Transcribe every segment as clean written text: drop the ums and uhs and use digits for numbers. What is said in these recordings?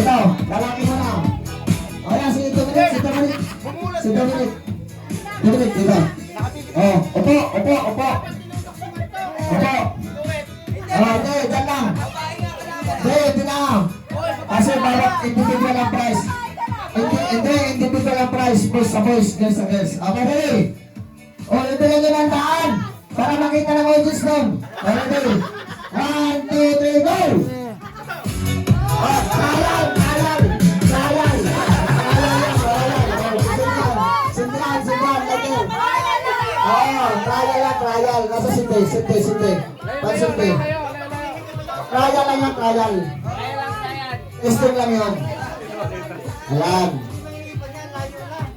Ito, lalaki mo na. O yan, si Dominic, si Dominic. Si Dominic. Dominic, dito. Oh, opo, opo, opo. Opo. Oh, hindi, dyan lang. Hindi lang. Kasi bawat individual ang price. Hindi, individual ang price. Boys sa boys, girls sa girls. Okay, ready? O, ibigay nyo ng daan. Para makita ng audience doon. Okay, ready? 1, 2, 3, go! Oh, sayang, sayang, sayang. Sindihan, lagi. Oh, trial. Nasa sindi. Pansindi. Trial lang yan, trial. Testing lang yun.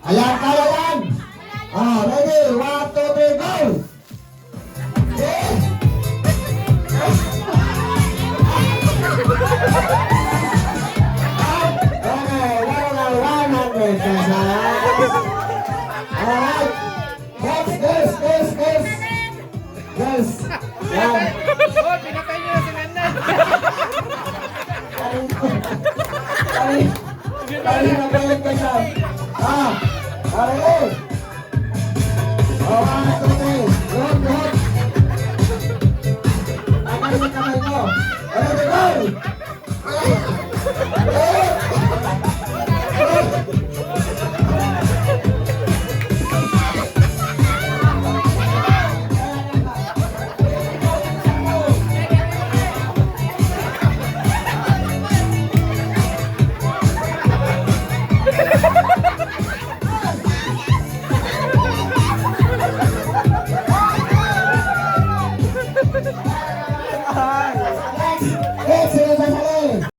Ayan, kaya yan. Ah, ready? 1, 2, 3, go! Yeah! Okay, 100 alright. Girls. Yan. Oh, pinatay niyo na si Nanay. Kali na ba yung ganyan? Ah, okay. Oh,